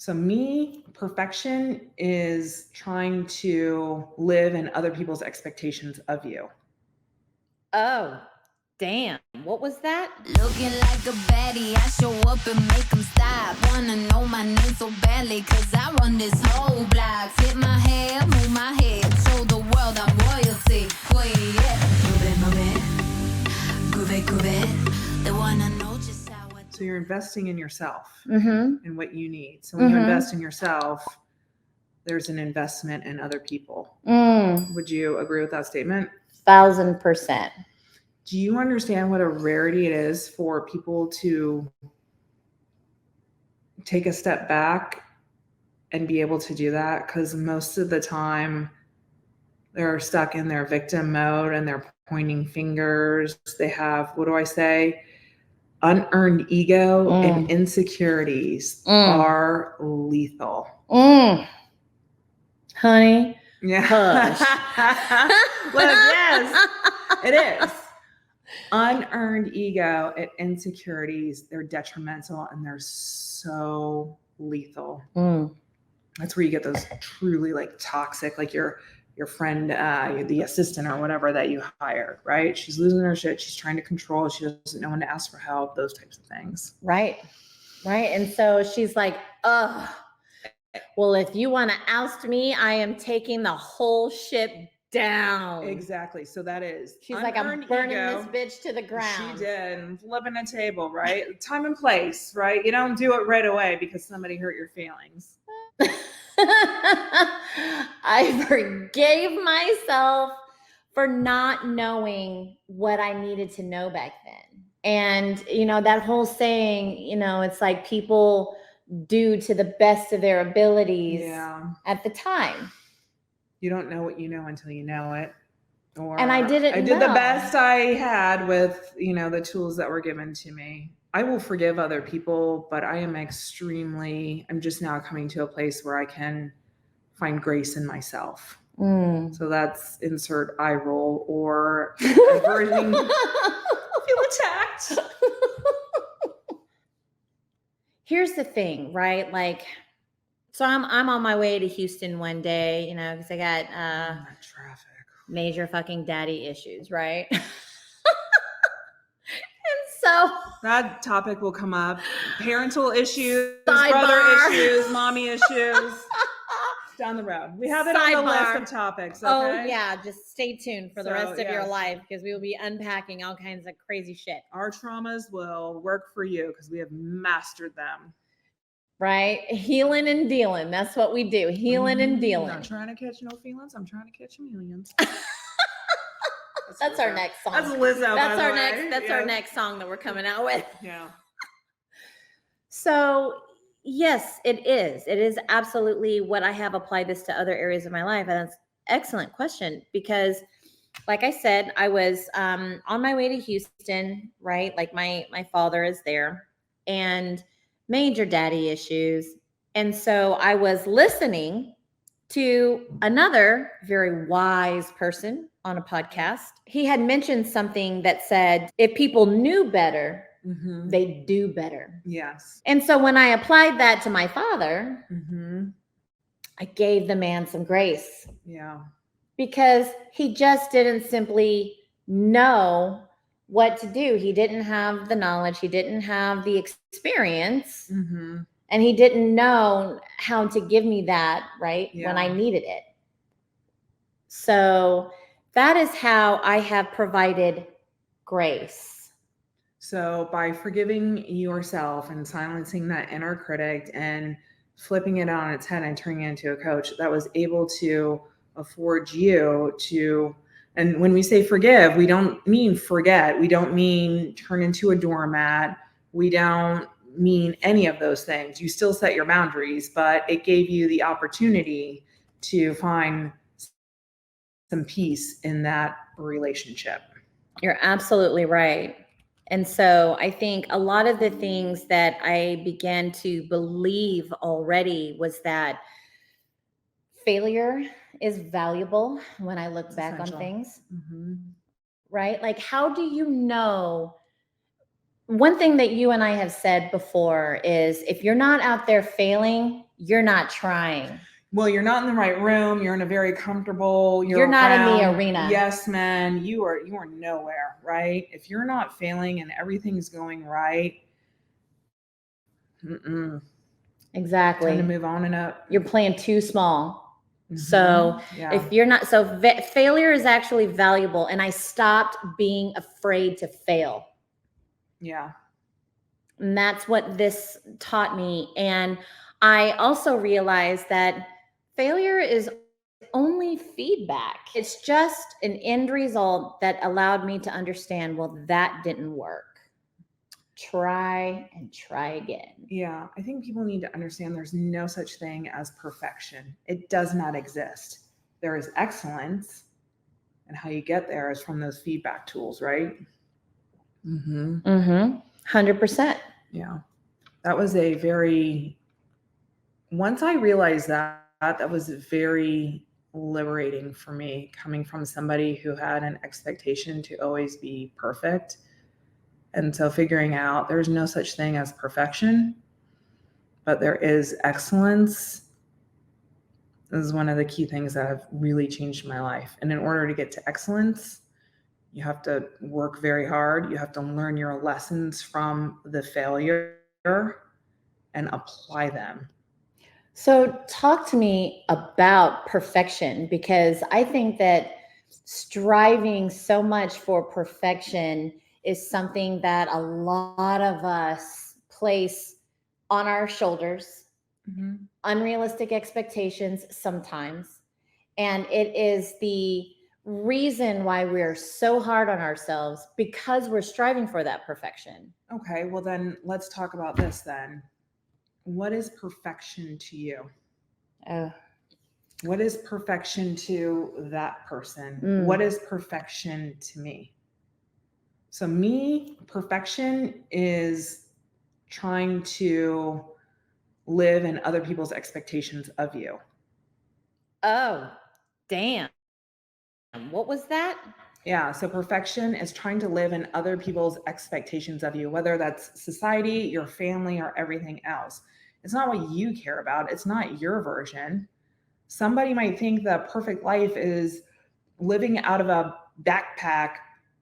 So perfection is trying to live in other people's expectations of you. Oh, damn. What was that? Looking like a baddie, I show up and make them stop. Wanna know my name so badly, cause I run this whole block. Flip my hair, move my head, show the world I'm royalty. Queen, yeah. Move it, groove it. They wanna know just how I So you're investing in yourself Mm-hmm. and what you need. So when you Mhm. invest in yourself, there's an investment in other people. Mm, Would you agree with that statement? 1000%. Do you understand what a rarity it is for people to take a step back and be able to do that? Because most of the time they're stuck in their victim mode and they're pointing fingers. They have, what do I say? Unearned ego and insecurities are lethal. Honey. Yeah. Hush. Look, yes, it is. Unearned ego and insecurities, they're detrimental and they're so lethal. That's where you get those truly like toxic, like your friend, the assistant or whatever that you hired, right? She's losing her shit. She's trying to control. She doesn't know when to ask for help, those types of things. Right. And so she's like, ugh, well, if you want to oust me, I am taking the whole ship down. Exactly. So that is. She's like, I'm burning this bitch to the ground. She did. Flipping a table, right? Time and place, right? You don't do it right away because somebody hurt your feelings. I forgave myself for not knowing what I needed to know back then. And, that whole saying, it's like people do to the best of their abilities at the time. You don't know what you know until you know it. And I did the best I had with, the tools that were given to me. I will forgive other people, but I'm just now coming to a place where I can find grace in myself. So that's insert eye roll or averting. Feel attacked. Here's the thing, right? Like, so I'm on my way to Houston one day, because I got traffic. Major fucking daddy issues, right? And so that topic will come up. Parental issues, Sidebar. Brother issues, mommy issues. Down the road. We have it on the list of topics. Okay? Oh, yeah. Just stay tuned for the rest of your life because we will be unpacking all kinds of crazy shit. Our traumas will work for you because we have mastered them. Right? Healing and dealing. That's what we do. Healing and dealing. Not trying to catch no feelings. I'm trying to catch millions. That's our next song. That's Lizzo. That's our next song that we're coming out with. Yeah. So yes, it is. It is absolutely what I have applied this to other areas of my life. And that's an excellent question because like I said, I was on my way to Houston, right? Like my father is there and major daddy issues. And so I was listening to another very wise person on a podcast. He had mentioned something that said, if people knew better, they do better. Yes. And so when I applied that to my father, I gave the man some grace. Yeah. Because he just didn't simply know what to do. He didn't have the knowledge. He didn't have the experience. And he didn't know how to give me that, right, when I needed it. So that is how I have provided grace. So by forgiving yourself and silencing that inner critic and flipping it on its head and turning it into a coach that was able to afford you to, and when we say forgive, we don't mean forget. We don't mean turn into a doormat. We don't mean any of those things. You still set your boundaries, but it gave you the opportunity to find some peace in that relationship. You're absolutely right. And so I think a lot of the things that I began to believe already was that failure is valuable when I look back on things, right? Like, how do you know? One thing that you and I have said before is if you're not out there failing, you're not trying. Well, you're not in the right room. You're in a very comfortable. You're not in the around arena. Yes, man. You are nowhere, right? If you're not failing and everything's going right, Exactly. time to move on and up. You're playing too small. So yeah. if you're not, failure is actually valuable. And I stopped being afraid to fail. Yeah. And that's what this taught me. And I also realized that failure is only feedback. It's just an end result that allowed me to understand, well, that didn't work. Try and try again. Yeah, I think people need to understand there's no such thing as perfection. It does not exist. There is excellence, and how you get there is from those feedback tools, right? 100%. Yeah. That was once I realized that was very liberating for me, coming from somebody who had an expectation to always be perfect. And so figuring out there's no such thing as perfection, but there is excellence is one of the key things that have really changed my life. And in order to get to excellence, you have to work very hard. You have to learn your lessons from the failure and apply them. So talk to me about perfection, because I think that striving so much for perfection is something that a lot of us place on our shoulders, unrealistic expectations sometimes. And it is the reason why we're so hard on ourselves, because we're striving for that perfection. Okay, well then let's talk about this then. What is perfection to you? What is perfection to that person? What is perfection to me? So me, perfection is trying to live in other people's expectations of you. Oh, damn. What was that? Yeah, so perfection is trying to live in other people's expectations of you, whether that's society, your family, or everything else. It's not what you care about. It's not your version. Somebody might think the perfect life is living out of a backpack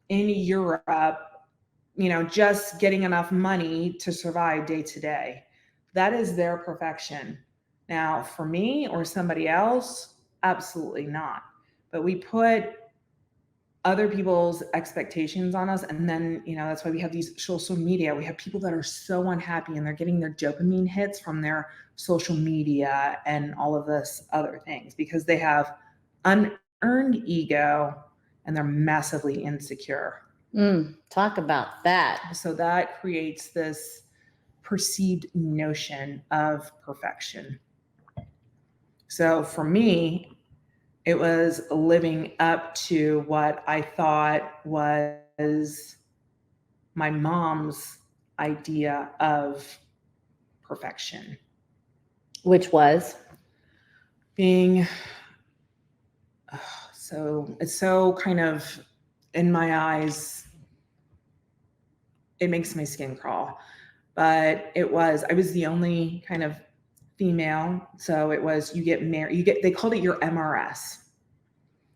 in Europe, just getting enough money to survive day to day. That is their perfection. Now, for me or somebody else, absolutely not. But we put other people's expectations on us. And then, that's why we have these social media. We have people that are so unhappy and they're getting their dopamine hits from their social media and all of this other things because they have unearned ego and they're massively insecure. Talk about that. So that creates this perceived notion of perfection. So for me, it was living up to what I thought was my mom's idea of perfection. Which was? Being, it's so kind of, in my eyes, it makes my skin crawl. But I was the only kind of female. So it was, you get married, they called it your MRS.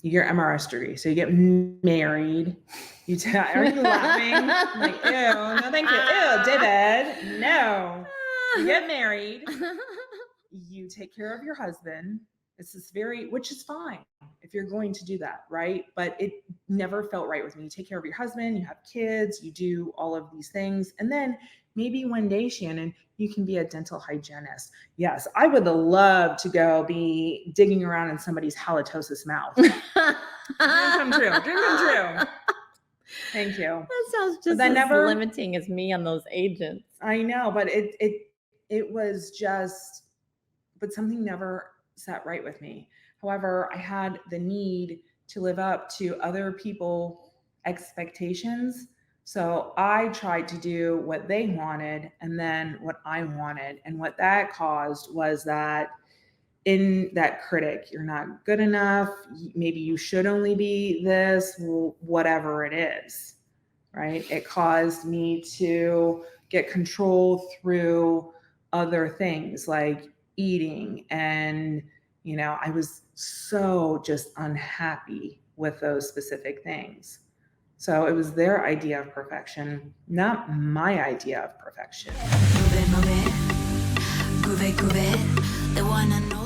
You get your MRS degree. So you get married. Are you laughing? Like, ew, no, thank you. Ew, David, no. You get married. You take care of your husband. It's this which is fine if you're going to do that, right? But it never felt right with me. You take care of your husband, you have kids, you do all of these things. And then maybe one day, Shannon, you can be a dental hygienist. Yes, I would love to go be digging around in somebody's halitosis mouth. Dream come true. Thank you. That sounds just as limiting as me on those agents. I know, but it was just, but something never sat right with me. However, I had the need to live up to other people's expectations. So I tried to do what they wanted and then what I wanted. And what that caused was that in that critic, you're not good enough. Maybe you should only be this, whatever it is, right? It caused me to get control through other things like eating. And, I was so just unhappy with those specific things. So it was their idea of perfection, not my idea of perfection. Move it, move it. Groove it, groove it. They wanna know